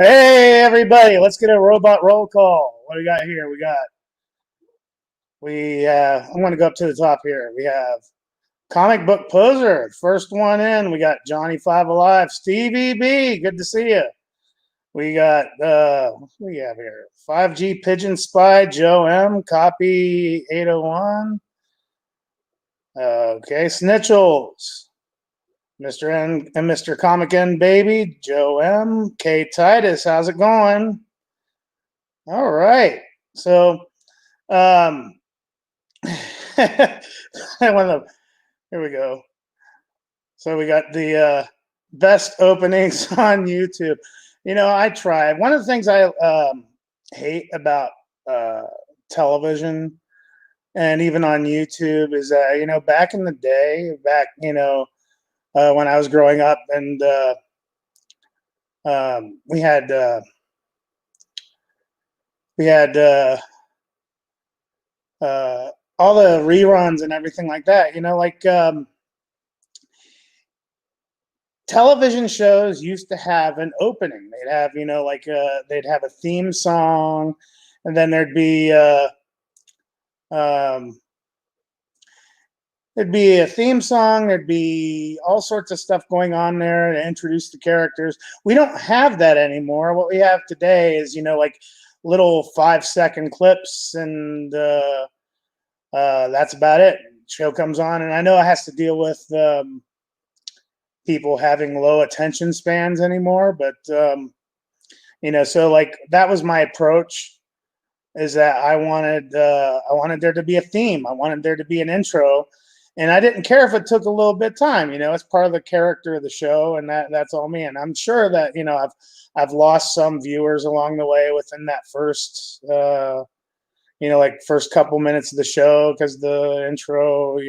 Hey everybody, let's get a robot roll call. What do we got here? I'm gonna go up to the top here. We have comic book poser, first one in. We got Johnny Five Alive, Stevie B, good to see you. We got what do we have here? 5G Pigeon Spy, Joe M, copy 801. Okay, Snitchels, Mr. N and Mr. Comic N Baby, Joe M, K Titus, how's it going? All right. So Um, one of here we go. So we got the best openings on YouTube. I tried. One of the things I hate about uh, television and even on YouTube is that back in the day, when I was growing up, and we had we had all the reruns and everything like that. Television shows used to have an opening. They'd have, they'd have a theme song, and then um, there'd be a theme song. There'd be all sorts of stuff going on there to introduce the characters. We don't have that anymore. What we have today is, like little 5-second clips, and that's about it. Show comes on, and I know it has to deal with people having low attention spans anymore, but so like that was my approach, is that I wanted there to be a theme. I wanted there to be an intro, and I didn't care if it took a little bit of time. It's part of the character of the show, and that's all me. And I'm sure that I've lost some viewers along the way within that first like first couple minutes of the show, because the intro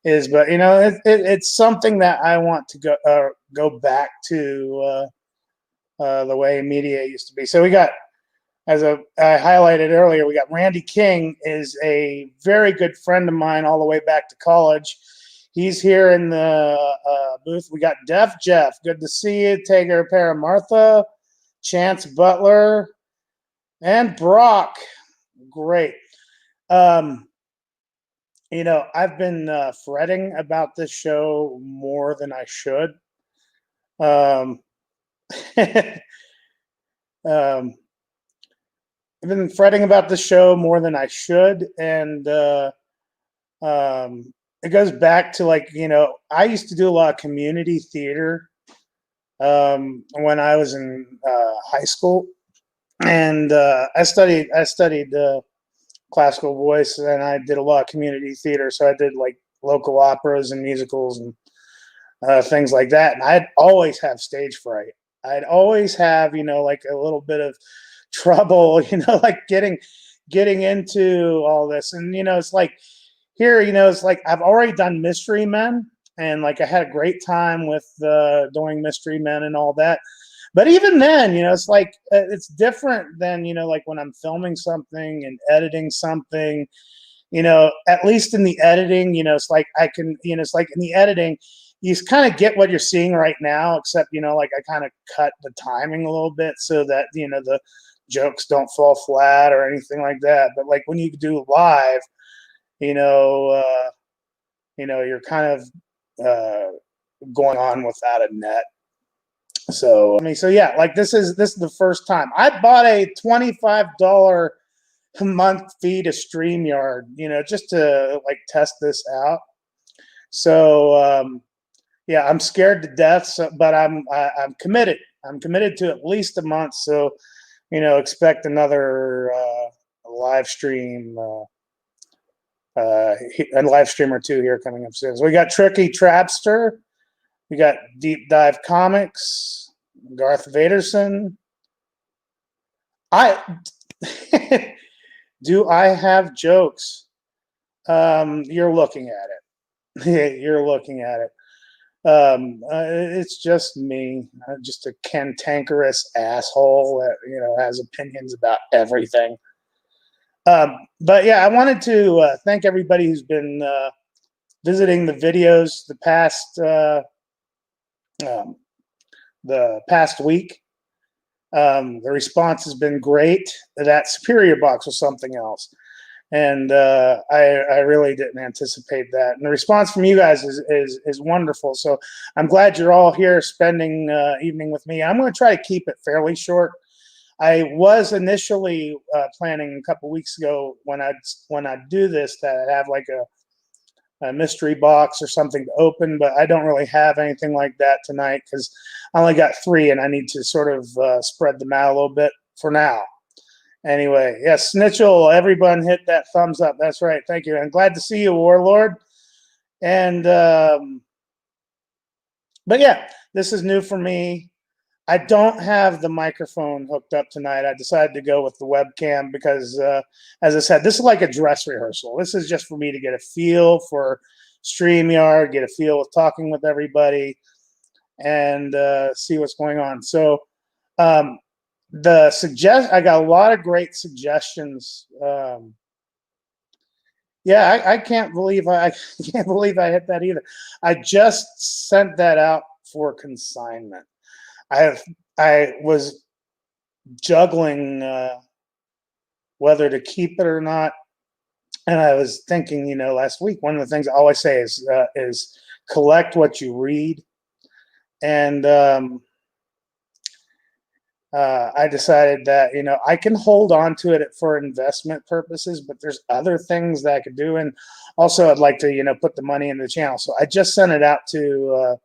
but it's something that I want to go back to the way media used to be. So we got, as I highlighted earlier, we got Randy King, is a very good friend of mine all the way back to college. He's here in the booth. We got Def Jeff, good to see you. Tager Paramartha, Chance Butler, and Brock. Great. I've been fretting about this show more than I should. Um, um, I've been fretting about the show more than I should, and it goes back to I used to do a lot of community theater when I was in high school, and I studied classical voice, and I did a lot of community theater. So I did like local operas and musicals and things like that. And I'd always have stage fright. I'd always have, like a little bit of trouble, like getting into all this. And, it's like here, it's like I've already done Mystery Men, and like I had a great time with doing Mystery Men and all that. But even then, it's like it's different than like when I'm filming something and editing something. At least in the editing, it's like I can, it's like in the editing, you kind of get what you're seeing right now, except like I kind of cut the timing a little bit so that the jokes don't fall flat or anything like that. But like when you do live, you're kind of going on without a net. So yeah, like this is the first time I bought a $25 a month fee to StreamYard, just to like test this out. So yeah, I'm scared to death, but I'm committed. I'm committed to at least a month. So expect another live stream, a live stream or two here coming up soon. So we got Tricky Trapster. We got Deep Dive Comics, Garth Vaderson. Do I have jokes? You're looking at it. You're looking at it. It's just me, just a cantankerous asshole that has opinions about everything. But yeah, I wanted to thank everybody who's been visiting the videos the past week. The response has been great. That Superior box was something else. And I really didn't anticipate that. And the response from you guys is wonderful. So I'm glad you're all here spending evening with me. I'm going to try to keep it fairly short. I was initially planning a couple weeks ago when I'd do this that I'd have like a mystery box or something to open, but I don't really have anything like that tonight because I only got 3 and I need to sort of spread them out a little bit for now. Anyway, yes, Snitchell, everyone hit that thumbs up. That's right. Thank you. I'm glad to see you, Warlord. And, but yeah, this is new for me. I don't have the microphone hooked up tonight. I decided to go with the webcam because, as I said, this is like a dress rehearsal. This is just for me to get a feel for StreamYard, get a feel with talking with everybody, and see what's going on. So, I got a lot of great suggestions. Yeah, I can't believe I can't believe I hit that either. I just sent that out for consignment. I was juggling whether to keep it or not, and I was thinking, last week one of the things I always say is collect what you read, and I decided that I can hold on to it for investment purposes, but there's other things that I could do, and also I'd like to put the money in the channel. So I just sent it out to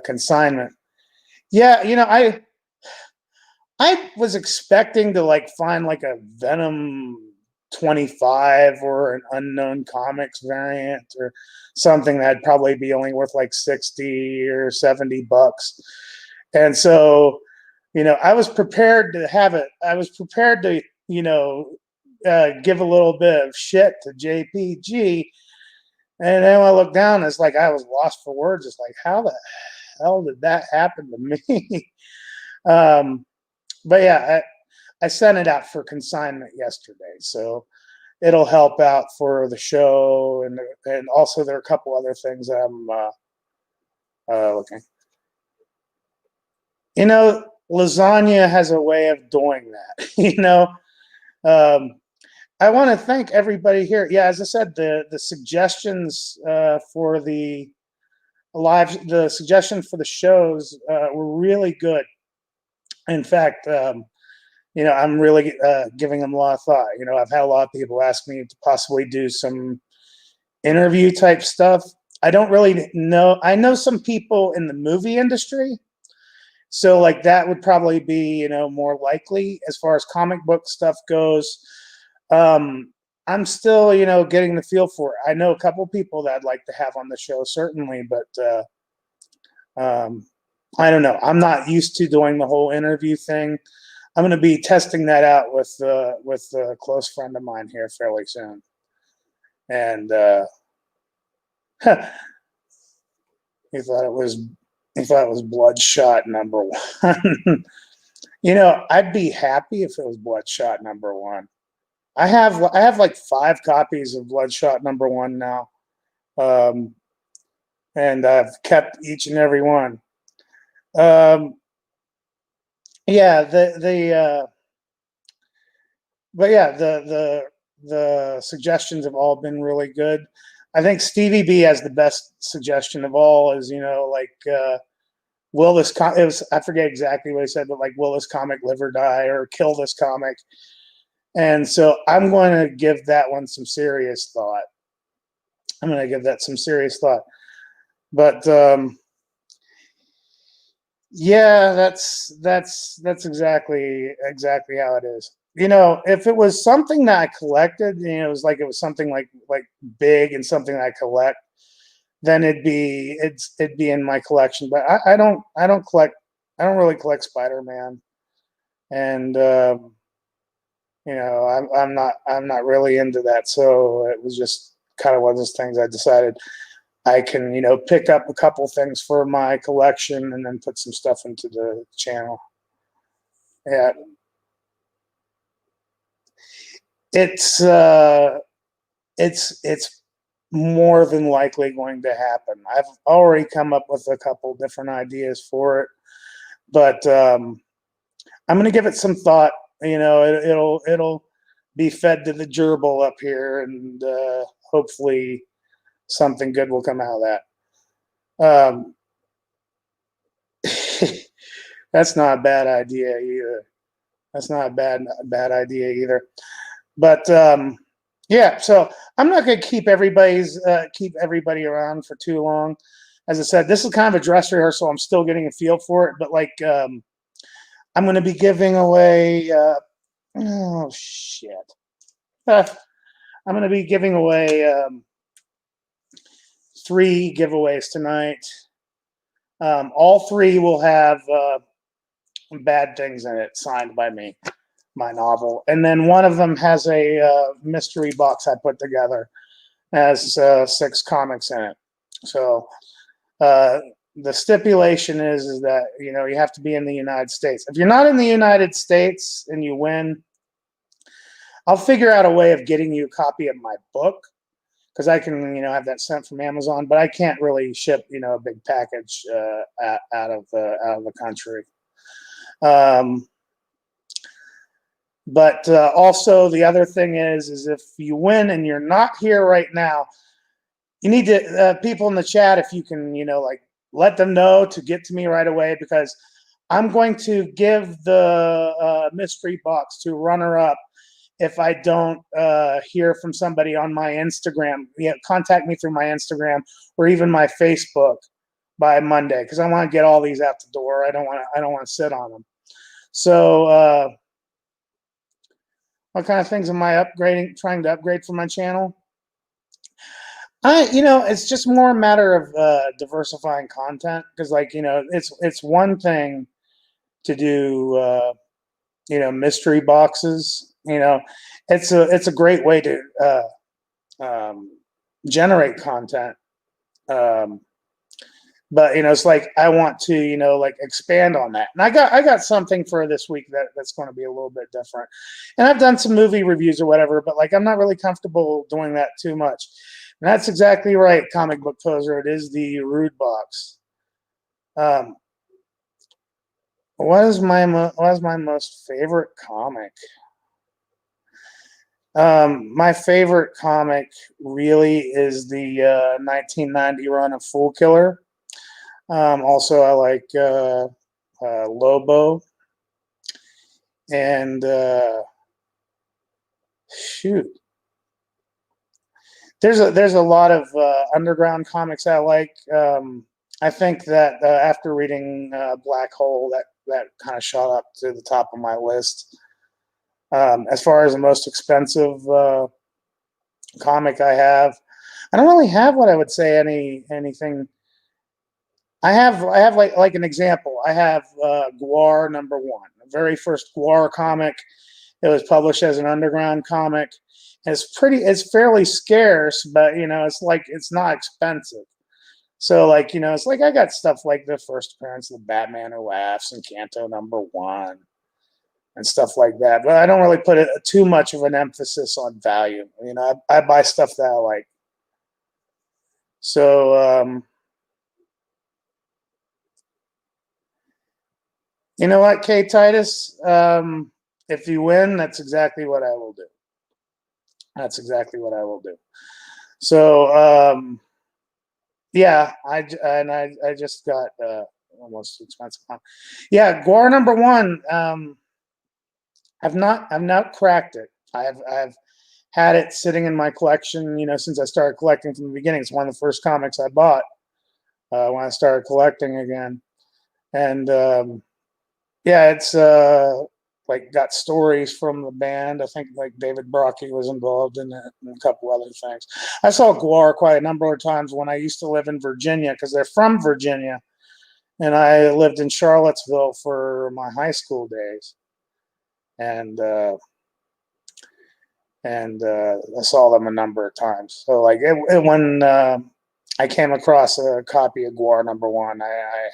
consignment. Yeah, I was expecting to find like a Venom 25 or an Unknown Comics variant or something that'd probably be only worth like 60 or 70 bucks. And so, I was prepared to have it. I was prepared to, give a little bit of shit to JPG. And then when I looked down, it's like I was lost for words. It's like, how the hell did that happen to me? But yeah, I sent it out for consignment yesterday, so it'll help out for the show, and also there are a couple other things I'm looking. Lasagna has a way of doing that. I want to thank everybody here. Yeah, as I said, the suggestions for the suggestions for the shows were really good. In fact, I'm really giving them a lot of thought. I've had a lot of people ask me to possibly do some interview type stuff. I don't really know. I know some people in the movie industry, so that would probably be more likely. As far as comic book stuff goes, I'm still getting the feel for it. I know a couple people that I'd like to have on the show, certainly, but I don't know. I'm not used to doing the whole interview thing. I'm going to be testing that out with a close friend of mine here fairly soon. And he thought it was Bloodshot #1. I'd be happy if it was Bloodshot #1. I have like 5 copies of Bloodshot #1 now, and I've kept each and every one. Yeah, but yeah, the suggestions have all been really good. I think Stevie B has the best suggestion of all. Is will this it was, I forget exactly what he said, but will this comic live or die, or kill this comic? And so I'm going to give that one some serious thought. But yeah, that's exactly how it is. If it was something that I collected, it was something like big and something that I collect, then it'd be in my collection. But I don't really collect Spider-Man, and I'm not really into that. So it was just kind of one of those things. I decided I can pick up a couple things for my collection and then put some stuff into the channel. Yeah, it's more than likely going to happen. I've already come up with a couple different ideas for it. but I'm gonna give it some thought. It'll be fed to the gerbil up here, and hopefully something good will come out of that. That's not a bad idea either. That's not a bad idea either. But yeah, so I'm not going to keep everybody around for too long. As I said, this is kind of a dress rehearsal. I'm still getting a feel for it, but like I'm going to be giving away. Oh shit! I'm going to be giving away 3 giveaways tonight. All 3 will have bad things in it, signed by me, my novel, and then one of them has a mystery box I put together, has 6 comics in it. So the stipulation is that you have to be in the United States. If you're not in the United States and you win, I'll figure out a way of getting you a copy of my book, because I can have that sent from Amazon, but I can't really ship a big package out of the country. But also the other thing is if you win and you're not here right now, you need to people in the chat, if you can like let them know to get to me right away, because I'm going to give the mystery box to runner up if I don't hear from somebody on my Instagram. Contact me through my Instagram or even my Facebook by Monday, because I want to get all these out the door. I don't want to sit on them. So what kind of things am I trying to upgrade for my channel? It's just more a matter of diversifying content, because it's one thing to do mystery boxes. It's a great way to generate content. But it's like I want to like expand on that, and I got something for this week that's going to be a little bit different. And I've done some movie reviews or whatever, but like I'm not really comfortable doing that too much. And that's exactly right, Comic Book Poser. It is the Rude Box. What is my most favorite comic? My favorite comic really is the 1990 run of Fool Killer. Also, I like Lobo, and shoot, there's a lot of underground comics I like. I think that after reading Black Hole, that kind of shot up to the top of my list. As far as the most expensive comic I don't really have what I would say anything. I have like an example. I have Gwar #1, the very first Gwar comic. It was published as an underground comic. It's fairly scarce, but it's not expensive. So like it's like I got stuff like the first appearance of the Batman Who Laughs and Canto #1 and stuff like that. But I don't really put too much of an emphasis on value. I buy stuff that I like. So you know what, K Titus? If you win, that's exactly what I will do. That's exactly what I will do. So yeah, I just got almost expensive. Yeah, Gwar #1. I've not cracked it. I've had it sitting in my collection, since I started collecting from the beginning. It's one of the first comics I bought when I started collecting again, and yeah, it's like got stories from the band. I think like David Brocky was involved in it and a couple other things. I saw Gwar quite a number of times when I used to live in Virginia, because they're from Virginia, and I lived in Charlottesville for my high school days, and I saw them a number of times. So like when I came across a copy of Gwar #1, I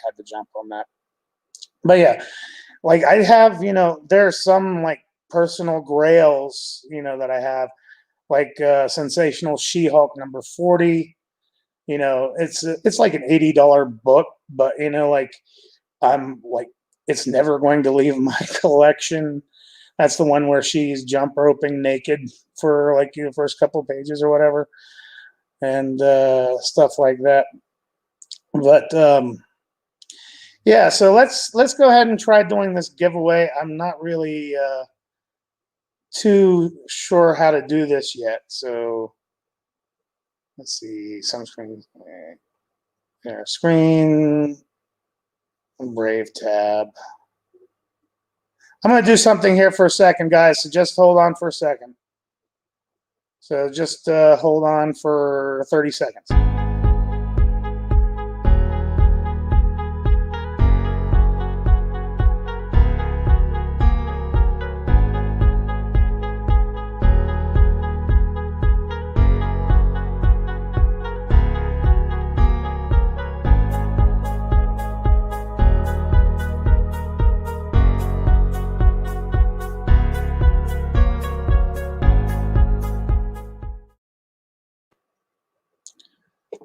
had to jump on that. But yeah, like I have, there's some like personal grails, that I have, like Sensational She-Hulk #40. It's like an $80 book, but like I'm like It's Never Going to Leave My Collection. That's the one where she's jump roping naked for like the first couple of pages or whatever, and stuff like that. But yeah, so let's go ahead and try doing this giveaway. I'm not really too sure how to do this yet, so let's see. Some screen, screen, Brave tab. I'm going to do something here for a second, guys, so just hold on for a second. So just hold on for 30 seconds.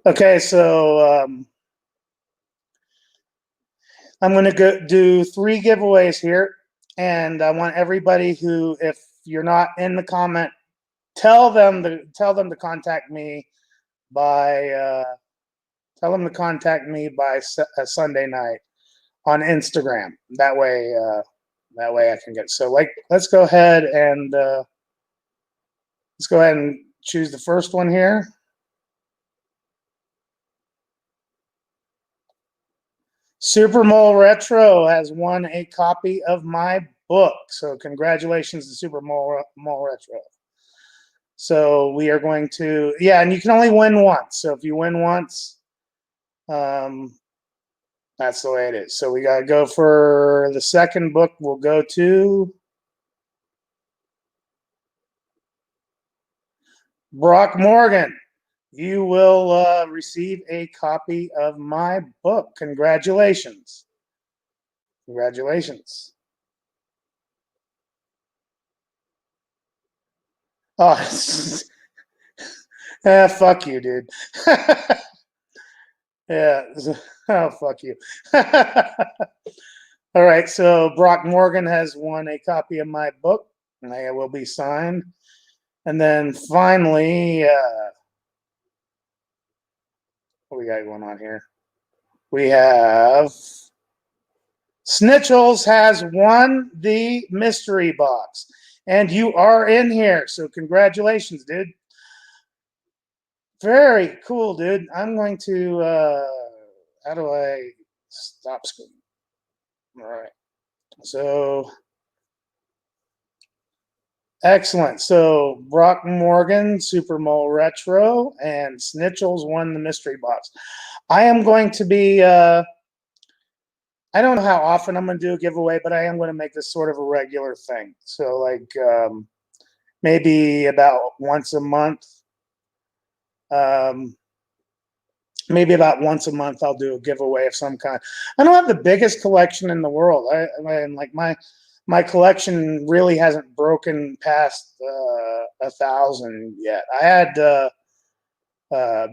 Okay, so I'm going to go do 3 giveaways here, and I want everybody who, if you're not in the comment, tell them to contact me by Sunday night on Instagram. That way I can get. So let's go ahead and choose the first one here. Super Mole Retro has won a copy of my book. So congratulations to Super Mole Retro. So we are going to, yeah, and you can only win once. So if you win once, that's the way it is. So we got to go for the second book. We'll go to Brock Morgan. You will receive a copy of my book. Congratulations. Congratulations. Oh, fuck you, dude. Yeah. Oh, fuck you. All right. So Brock Morgan has won a copy of my book. And it will be signed. And then finally, what we got going on here? We have Snitchels has won the mystery box. And you are in here. So congratulations, dude. Very cool, dude. I'm going to, how do I stop screen? All right. So, excellent. So, Brock Morgan, Super Mole Retro, and Snitchels won the mystery box. I am going to be, I don't know how often I'm going to do a giveaway, but I am going to make this sort of a regular thing. So, like, maybe about once a month. Maybe about once a month I'll do a giveaway of some kind. I don't have the biggest collection in the world. I mean, like my collection really hasn't broken past 1,000 yet. I had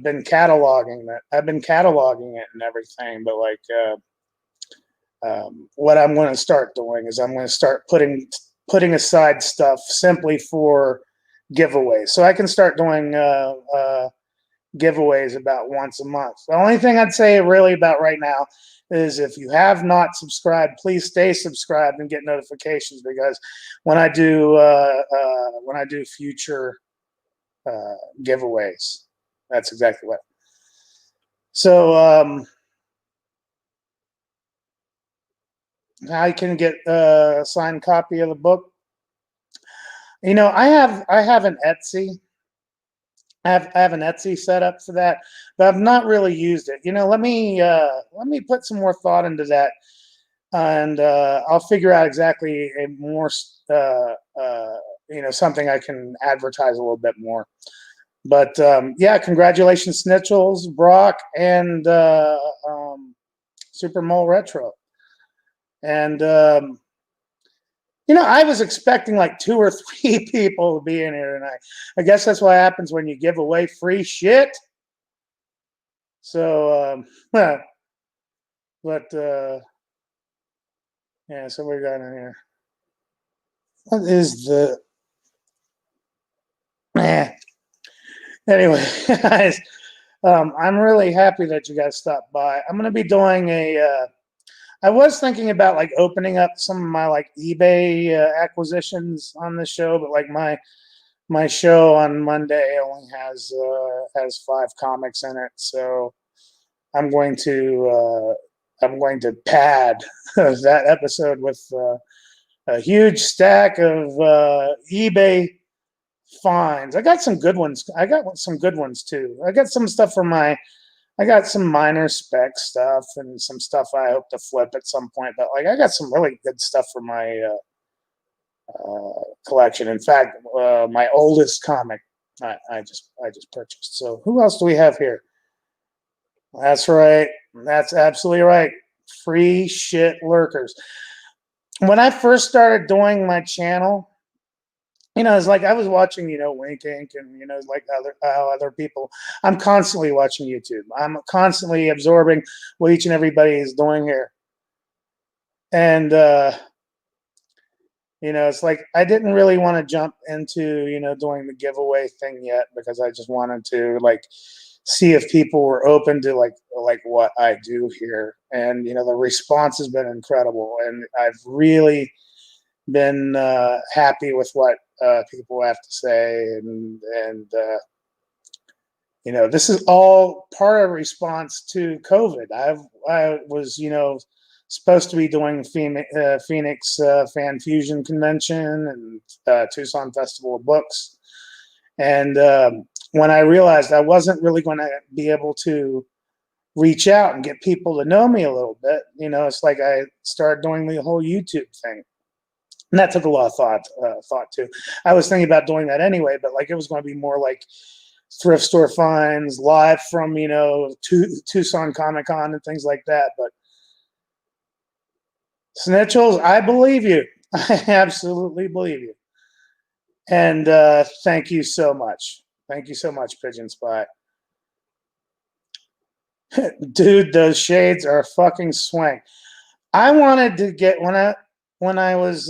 been cataloging that. I've been cataloging it and everything, but like what I'm going to start doing is I'm going to start putting aside stuff simply for giveaways, so I can start doing giveaways about once a month. The only thing I'd say really about right now is if you have not subscribed, please stay subscribed and get notifications, because when I do future giveaways, that's exactly what. So I can get a signed copy of the book. You know, I have an Etsy. I have an Etsy set up for that, but I've not really used it. You know, let me put some more thought into that, and I'll figure out exactly a more you know, something I can advertise a little bit more. But yeah, congratulations, Snitchels, Brock, and Super Mole Retro. And you know, I was expecting like 2 or 3 people to be in here tonight. I guess that's what happens when you give away free shit. So, but Yeah, so we got in here. What is the man? Anyway, guys, I'm really happy that you guys stopped by. I'm gonna be doing a. I was thinking about like opening up some of my like eBay acquisitions on this show, but like my show on Monday only has 5 comics in it, so I'm going to pad that episode with a huge stack of eBay finds. I got some good ones. I got some good ones too. I got some stuff from my. I got some minor spec stuff and some stuff I hope to flip at some point. But like, I got some really good stuff for my collection. In fact, my oldest comic I just purchased. So who else do we have here? That's right. That's absolutely right. Free shit lurkers. When I first started doing my channel, it's like I was watching, Wink Inc. and like other people. I'm constantly watching YouTube. I'm constantly absorbing what each and everybody is doing here, and it's like I didn't really want to jump into doing the giveaway thing yet because I just wanted to like see if people were open to like what I do here, and the response has been incredible, and I've really been happy with what people have to say, and this is all part of response to COVID. I was supposed to be doing Phoenix Fan Fusion Convention and Tucson Festival of Books, and when I realized I wasn't really going to be able to reach out and get people to know me a little bit, it's like I started doing the whole YouTube thing. And that took a lot of thought too. I was thinking about doing that anyway, but like it was going to be more like thrift store finds, live from Tucson Comic Con and things like that. But Snitchels, I believe you. I absolutely believe you. And thank you so much. Thank you so much, Pigeon Spy. Dude, those shades are fucking swing. I wanted to get when I was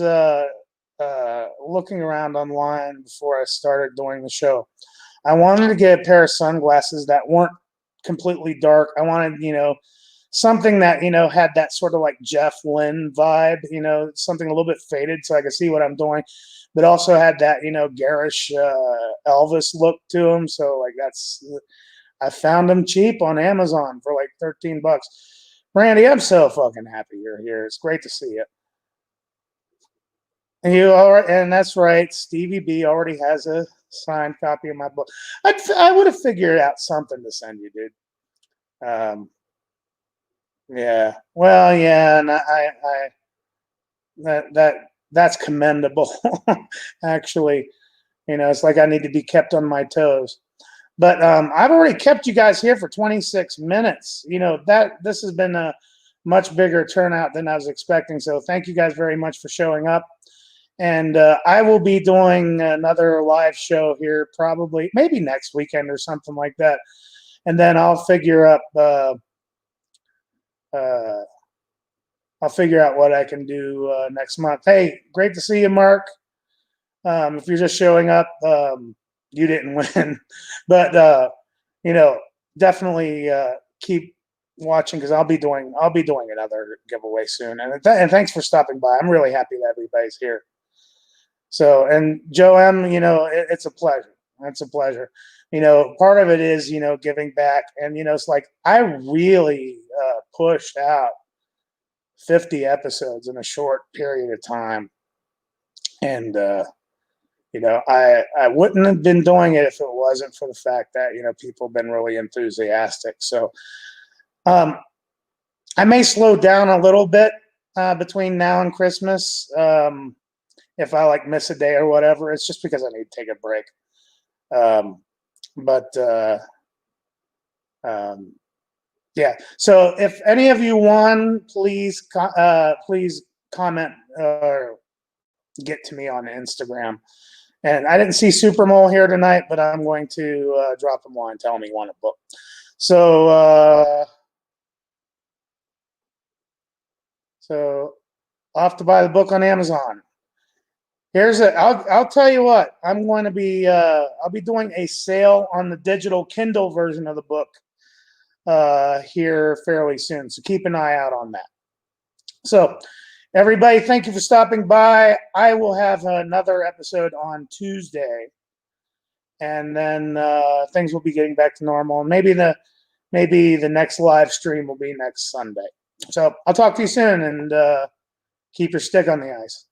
looking around online before I started doing the show. I wanted to get a pair of sunglasses that weren't completely dark. I wanted, something that, had that sort of like Jeff Lynne vibe, something a little bit faded so I could see what I'm doing, but also had that, garish Elvis look to them. So like I found them cheap on Amazon for like $13. Randy, I'm so fucking happy you're here. It's great to see you. And and that's right. Stevie B already has a signed copy of my book. I would have figured out something to send you, dude. Yeah. Well, yeah, and that's commendable. Actually, it's like I need to be kept on my toes. But I've already kept you guys here for 26 minutes. This has been a much bigger turnout than I was expecting. So thank you guys very much for showing up. And I will be doing another live show here, probably maybe next weekend or something like that. And then I'll figure up what I can do next month. Hey, great to see you, Mark. If you're just showing up, you didn't win, but definitely keep watching because I'll be doing another giveaway soon. And thanks for stopping by. I'm really happy that everybody's here. So, and Joe M, it's a pleasure. It's a pleasure. Part of it is, giving back. And, it's like I really pushed out 50 episodes in a short period of time. And, I wouldn't have been doing it if it wasn't for the fact that, people have been really enthusiastic. So I may slow down a little bit between now and Christmas. If I like miss a day or whatever, it's just because I need to take a break. Yeah. So if any of you won, please comment or get to me on Instagram. And I didn't see Super Mole here tonight, but I'm going to drop him a line, tell him he won a book. So off to buy the book on Amazon. I'll tell you what, I'm going to be, I'll be doing a sale on the digital Kindle version of the book here fairly soon. So keep an eye out on that. So everybody, thank you for stopping by. I will have another episode on Tuesday, and then things will be getting back to normal. Maybe the next live stream will be next Sunday. So I'll talk to you soon, and keep your stick on the ice.